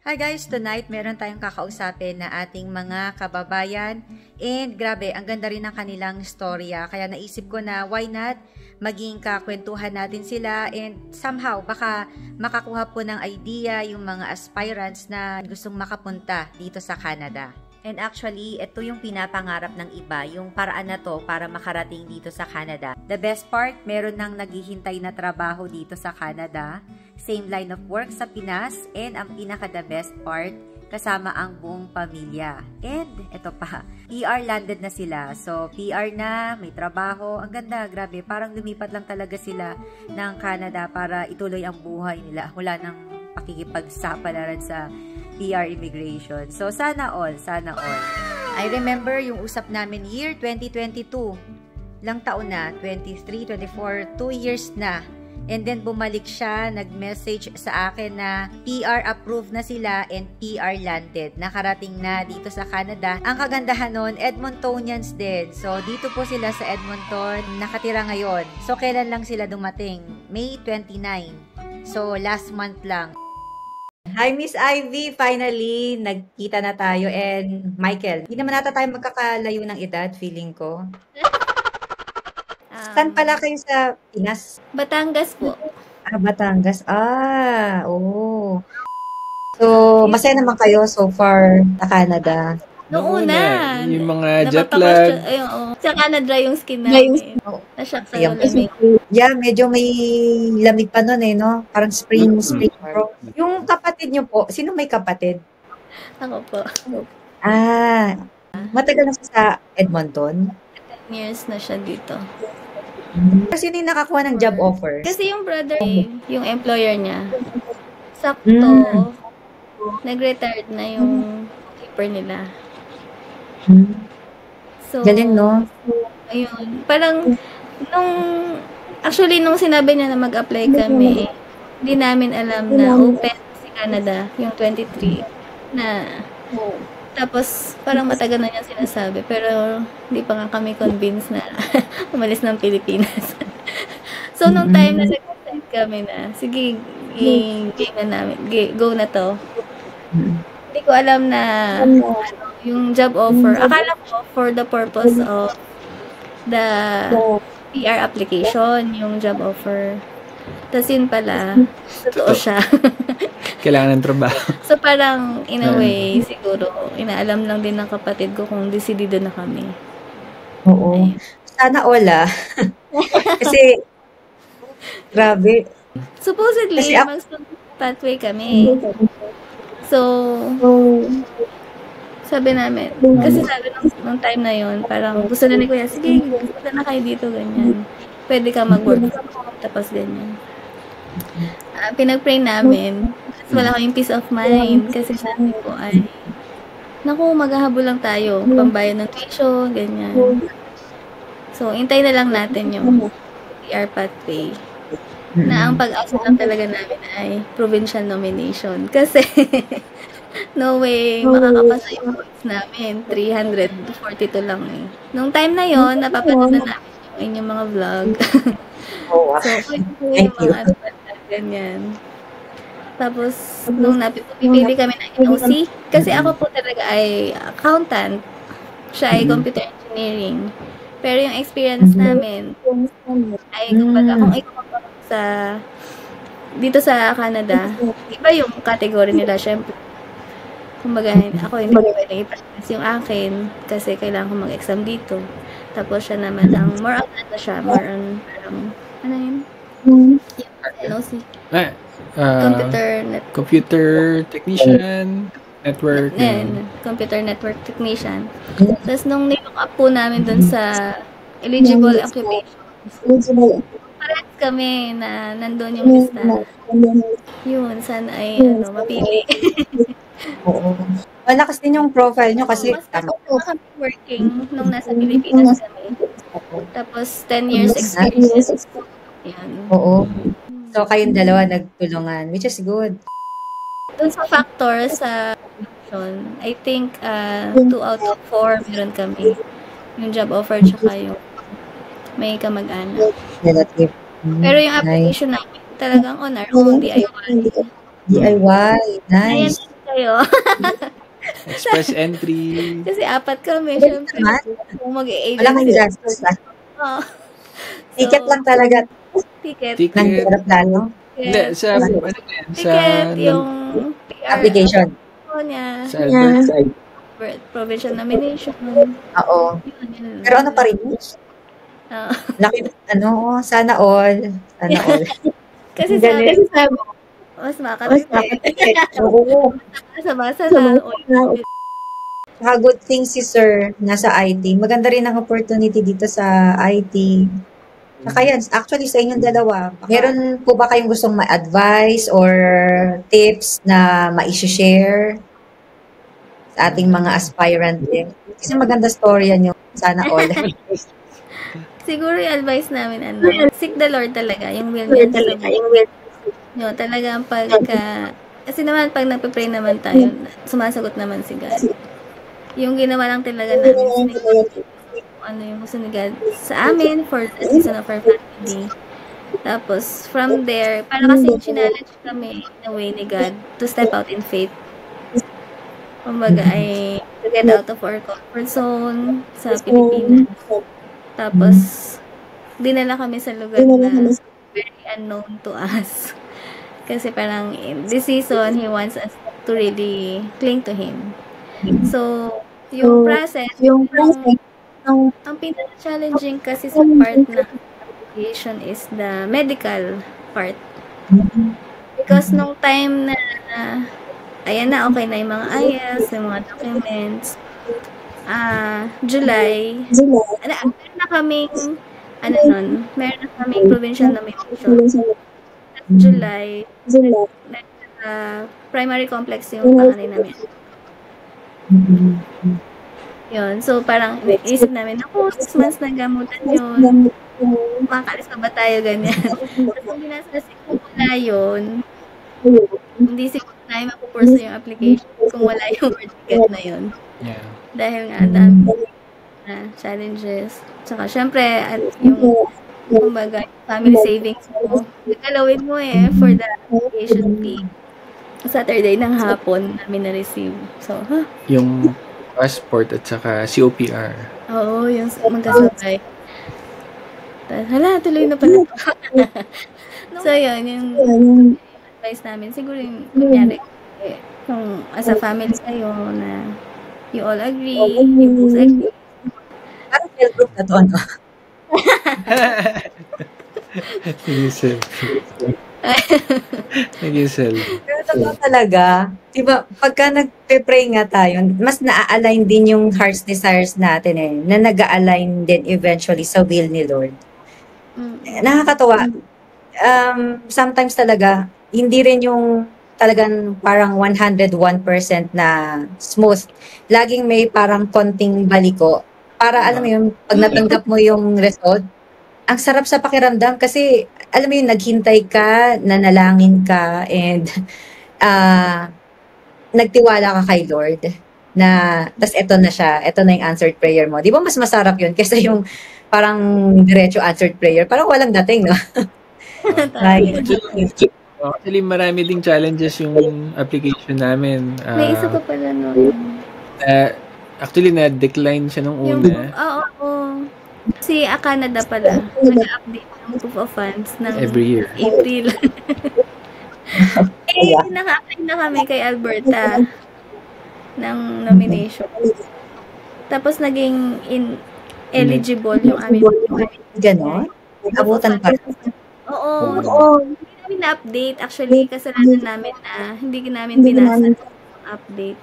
Hi guys, tonight meron tayong kakausapin na ating mga kababayan and grabe, ang ganda rin ng kanilang storya. Kaya naisip ko na why not maging kakwentuhan natin sila and somehow baka makakuha po ng idea yung mga aspirants na gustong makapunta dito sa Canada. And actually, ito yung pinapangarap ng iba, yung paraan na to para makarating dito sa Canada. The best part, meron nang naghihintay na trabaho dito sa Canada. Same line of work sa Pinas. And ang pinaka-the best part, kasama ang buong pamilya. And ito pa, PR landed na sila. So, PR na, may trabaho. Ang ganda, grabe. Parang lumipat lang talaga sila ng Canada para ituloy ang buhay nila. Wala nang pakikipagsapalaran sa PR immigration. So, sana all, sana all. I remember yung usap namin year 2022. Lang taon na, 23, 24, 2 years na. And then, bumalik siya, nag-message sa akin na PR approved na sila and PR landed. Nakarating na dito sa Canada. Ang kagandahan nun, Edmontonians din. So, dito po sila sa Edmonton, nakatira ngayon. So, kailan lang sila dumating? May 29. So, last month lang. Hi, Miss Ivy! Finally, nagkita na tayo. And Michael, hindi naman nata tayo magkakalayo ng edad, feeling ko. Saan pala kayo sa Pinas? Batangas po. Batangas. Oo. So, masaya naman kayo so far sa Canada. Noong una. Yung mga jet lag. Sa Canada yung skin namin. Na-shock sa lamig. Yeah, medyo may lamig pa nun no? Parang spring bro. Yung kapatid nyo po, sino may kapatid? Ako po. Matagal na sa Edmonton? 10 years na siya dito. Kasi hindi nakakuha ng job offer. Kasi yung brother, yung employer niya, sakto, nag-retired na yung keeper nila. So, galing, no? Ayun. Parang, nung sinabi niya na mag-apply kami, hindi namin alam na open si Canada, yung 23, na, tapos, parang matagal na niya sinasabi, pero hindi pa nga kami convinced na umalis ng Pilipinas. So, nung time na nag-decide kami na, sige, go na to. Hindi ko alam na yung job offer. Akala ko for the purpose of the PR application, yung job offer. Tapos yun pala, totoo siya. Kailangan ng trabaho. So parang, in a way, siguro, inaalam lang din ng kapatid ko kung decidido na kami. Oo. Ayun. Sana all Kasi, grabe. Supposedly, mag-student pathway kami. So, sabi namin, kasi sabi nung time na yun, parang gusto na ni Kuya, sige, gusto na kayo dito, ganyan. Pwede ka mag-work from home, tapos ganyan. Pinag-pray namin, kasi wala kayong peace of mind, kasi sabi ko ay, naku, maghahabol lang tayo, pambayad ng tuition, ganyan. So, intay na lang natin yung PR pathway. Na ang pag-asa lang talaga namin ay provincial nomination. Kasi, no way, makakapasa yung points namin. 342 lang eh. Nung time na yon napapanood na namin yung inyong mga vlog. So, yung mga ganyan. Tapos, nung pipili kami ng NOC, kasi ako po talaga ay accountant. Siya ay computer engineering. Pero yung experience namin ay kumbaga kung dito sa Canada, iba yung category nila, syempre. Kumbaga, ako hindi pwede i-practice yung akin kasi kailangan ko mag-exam dito. Tapos siya naman, more on ano yun? Yung NOC. Computer technician, network. Computer network technician. Tapos nung nilook up po namin dun sa eligible occupations, parehas kami na nandun yung lista. Yun, sana ay mapili. Oo. Malakas din yung profile nyo kasi mas kami working nung nasa Pilipinas kami. Tapos 10 years experience. Yan. Oo. So kayong dalawa nagtulungan, which is good. Dun sa factors sa I think 2 out of 4 meron kami. Yung job offer tsaka yung may kamag-anak. Relative. Pero yung application namin talagang on our own DIY. DIY, nice. kayo. Express entry. Kasi 4 kami, syempre. Kung Wala kang mag-agency. gastos na. Oo. Ticket lang talaga Ticket. ng Ticket. aeroplano. Hindi, sa, ano yan, Ticket, yung PR Application. niya, sa Albert. provincial nomination. Oo. Yun. Pero ano pa rin? Oo. Sana all. Sana all. Kasi Galing. sabi, mas makatipid. Oo. Basa-basa na. Saka good thing si Sir nasa IT. Maganda rin ang opportunity dito sa IT. Saka yan, actually sa inyong dalawa, meron po ba kayong gustong ma-advise or tips na ma-share sa ating mga aspirant din? Kasi maganda story yan yung sana all. Siguro yung advice namin, seek the Lord talaga. Yung will niya talaga. Yun, talagang kasi naman, pag nagpe-pray naman tayo, sumasagot naman si God. Yung ginawa lang talaga namin, ano yung gusto ni God sa amin for the season of our family. Tapos, from there, para kasi challenge kami in a way ni God to step out in faith. Kumbaga ay to get out of our comfort zone sa Pilipinas. Tapos, dinala kami sa lugar na very unknown to us. Kasi parang in this season, He wants us to really cling to Him. So, yung process, ang pinaka-challenging kasi sa part na application is the medical part. Because nung time na ayan na, okay na yung mga IELTS, yung mga documents, July, meron na kaming provincial nomination. July, primary complex yung panganay namin. Yun. So, parang isip namin, 6 months na gamutan yun. Makakalis pa ba tayo, ganyan. Tapos kung binasasik ko wala yun, hindi siguro tayo mapupurso yung application kung wala yung word ticket na yun. Yeah. Dahil nga, dami na challenges. Tsaka, syempre, yung kumbaga, family savings mo, galawin mo for the application fee. Saturday ng hapon namin na-receive. So, Yung passport at saka COPR. Oo, yung magkasabay. Hala, tuloy na pala. So, yun, yung advice namin. Siguro yung kunyari, kung as a family kayo na you all agree, you both agree. Parang cell group na to, ano? Nag-isel. Nag-isel. Pero totoo talaga, diba, pagka nagpe-pray nga tayo, mas na-align din yung heart's desires natin na nag-align din eventually sa will ni Lord. Nakakatawa. Sometimes talaga, hindi rin yung talagang parang 101% na smooth. Laging may parang konting baliko. Para alam mo yun, pag natanggap mo yung result, ang sarap sa pakiramdam kasi alam mo yun, naghintay ka, nanalangin ka, and nagtiwala ka kay Lord na, tas eto na siya, eto na yung answered prayer mo. Di ba mas masarap yun kaysa yung parang diretso answered prayer? Parang walang dating, no? Right. Actually, marami ding challenges yung application namin. May isa pa pala no. Actually, na-decline siya nung una. Oo. Si Canada pala, nag-update ng proof of funds ng Every year. April. Nakakain na kami kay Alberta ng nomination. Tapos naging eligible yung aming Ganon? Abutan pa. Oo. Hindi namin na-update. Actually, kasalanan namin na hindi namin binasa yung update.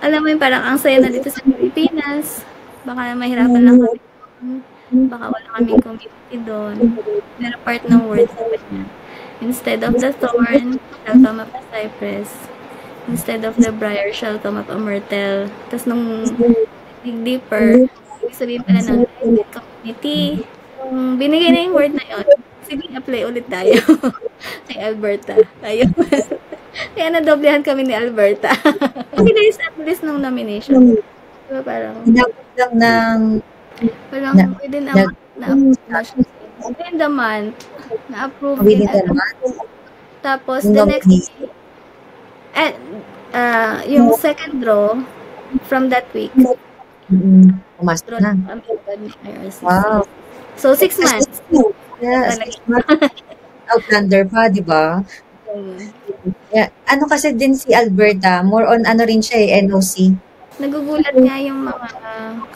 Alam mo yung parang ang saya na dito sa Pilipinas. Baka mahirapan lang kami. Baka wala kaming community doon. Pero part ng word sabi niya. Instead of the thorn, shall come up a cypress. Instead of the briar, shall come up a myrtle. Tapos nung dig deeper, ibig sabihin pala ng community. Kung binigay na yung word na yun, sige, apply ulit tayo. Kay Alberta. Ayun. Kaya nadoblehan kami ni Alberta. Kasi guys, at least nung nomination. Diba parang Lang ng parang within a month within the month na-approve within din. the month. Tapos the next day, At, yung second draw, from that week, Pumasok draw na. ng American IRCC. Wow. So, 6 months. Yeah, Talaga. 6 months. Outlander pa, di ba? Yeah. Ano kasi din si Alberta, more on ano rin siya NOC. Nagugulat nga yung mga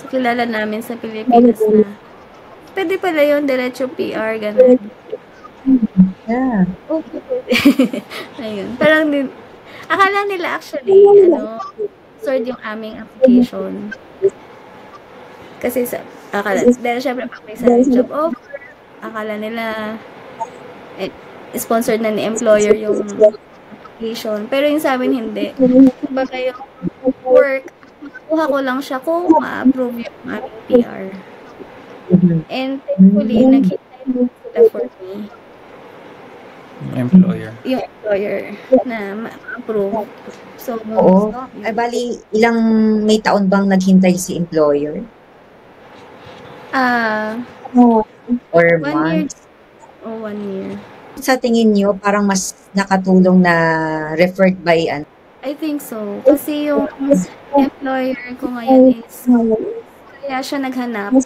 kakilala namin sa Pilipinas na pwede pala yun, diretso PR, gano'n. Yeah. Okay, pwede. Ayun. Parang akala nila actually, sort yung aming application. Kasi dahil syempre pag may sa job offer, akala nila sponsored na ni employer yung application. Pero yung sa amin hindi. Kumbaga yung work, makuha ko lang siya kung ma-approve yung aming PR. And thankfully, naghintay sila for me. Yung employer na ma-approve. So, Oo. Ay, bali, may taon bang naghintay si employer? Or 1 year. months? 1 year. Sa tingin nyo, parang mas nakatulong na referred by I think so. Kasi yung employer ko ngayon is kaya siya naghanap.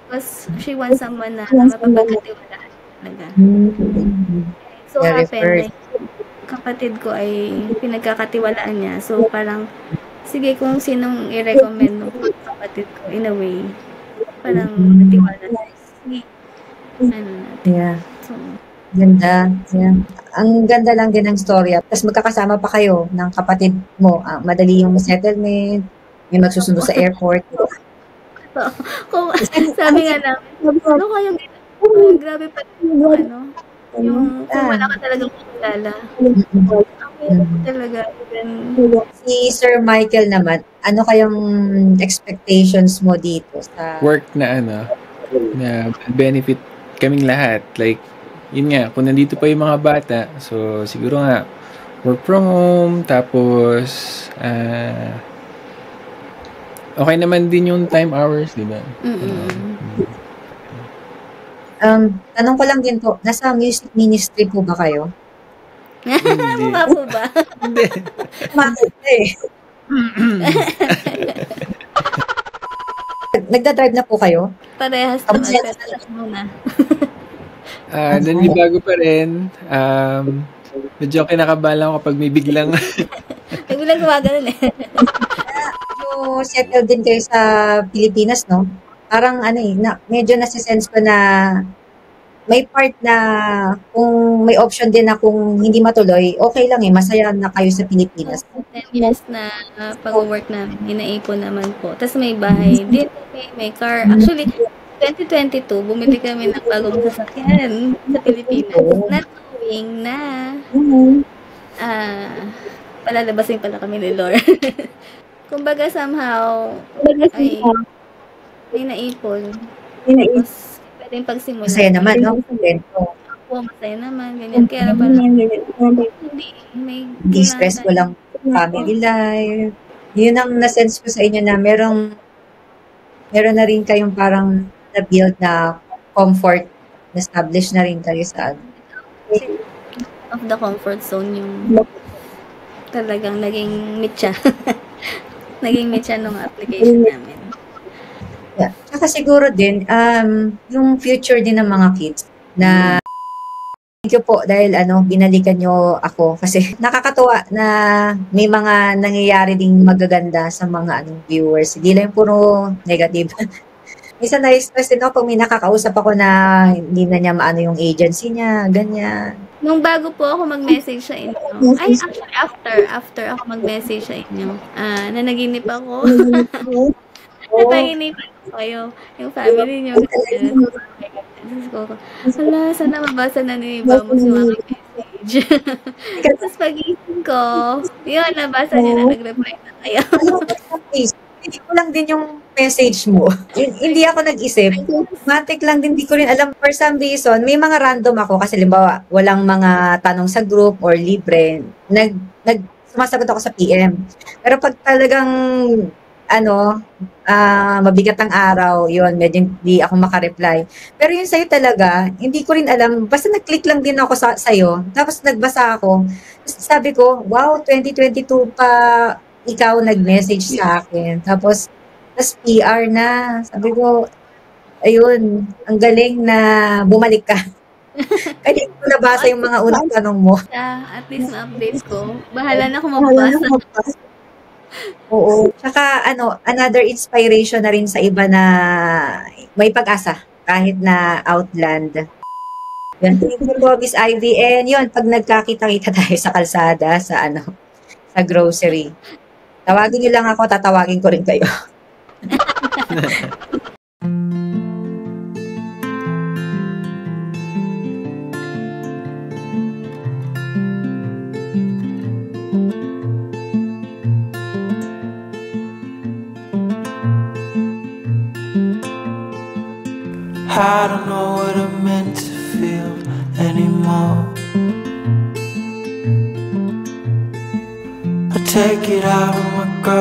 Because she wants someone na mapapagkatiwalaan talaga. So happen, kapatid ko ay pinagkakatiwalaan niya. So parang, sige kung sinong i-recommend ng kapatid ko, in a way, parang natiwala na. Sige. Yeah. So, ganda. Yeah. Ang ganda lang din ng storya. Tapos magkakasama pa kayo ng kapatid mo. Madali yung settlement, may magsusundo sa airport. Kung sabi nga namin, grabe pa yung kung wala ka talagang kilala. Ang talaga. Si Sir Michael naman, ano kayong expectations mo dito sa work na na benefit kaming lahat. Like, yun nga, kung nandito pa yung mga bata, so siguro nga, work from home, tapos, okay naman din yung time hours, di ba? Tanong ko lang din po, nasa music ministry po ba kayo? Mukha po ba? Hindi. Bakit Nagda-drive na po kayo? Parehas naman, pero muna. Nanibago pa rin. Medyo kinakabahan ako kapag may biglang biglang gumagano So, settle din kayo sa Pilipinas, no? Parang medyo nasisense ko na may part na kung may option din na kung hindi matuloy, okay lang masaya na kayo sa Pilipinas. 10 years na pag-work namin, inaipon naman po. Tapos may bahay din, may car. Actually, 2022, bumili kami ng bagong sasakyan sa Pilipinas. Not knowing na palalabasin pala kami ni Lord. Kumbaga somehow, ay may naipon. Tapos, pwedeng pagsimula. Masaya naman, no? Oo, masaya naman. Ganyan. Kaya parang, hindi stressful lang family life. Yun ang nasense ko sa inyo na meron na rin kayong parang na-build na comfort, na-establish na rin kayo sa of the comfort zone yung talagang naging mitya. Naging mitya nung application namin. Yeah. Saka siguro din, yung future din ng mga kids na thank you po dahil binalikan nyo ako kasi nakakatuwa na may mga nangyayari ding magaganda sa mga viewers. Hindi lang puro negative. Minsan na-stress din ako pag may nakakausap ako na hindi na niya maano yung agency niya, ganyan. Nung bago po ako mag-message sa inyo, ay actually after ako mag-message sa inyo, nanaginip ako. Napahinipan ko kayo, yung family niyo. Hala, sana mabasa na ni Vamos yung aking message. Tapos pag-isip ko, yun, nabasa niya na nag-reply na kayo. Hindi ko lang din yung message mo. Hindi ako nag-isip. Matik lang din, hindi ko rin alam. For some reason, may mga random ako kasi limbawa, walang mga tanong sa group or libre. Sumasagot ako sa PM. Pero pag talagang mabigat ang araw, yun, medyo hindi ako makareply. Pero yun sa'yo talaga, hindi ko rin alam, basta nag-click lang din ako sa'yo, tapos nagbasa ako, Sabi ko, wow, 2022 pa ikaw nag-message sa akin. Tapos PR na. Sabi ko, ayun, ang galing na bumalik ka. Kaya ko nabasa yung mga unang tanong mo. At least ma-update ko. Bahala na kung mababasa. Oo. Tsaka another inspiration na rin sa iba na may pag-asa kahit na outland. Yan. Thank you po, Miss Ivy. And yun, pag nagkakita-kita tayo sa kalsada, sa sa grocery, tawagin niyo lang ako, tatawagin ko rin kayo. I don't know what I'm meant to feel anymore. I take it out on my girl.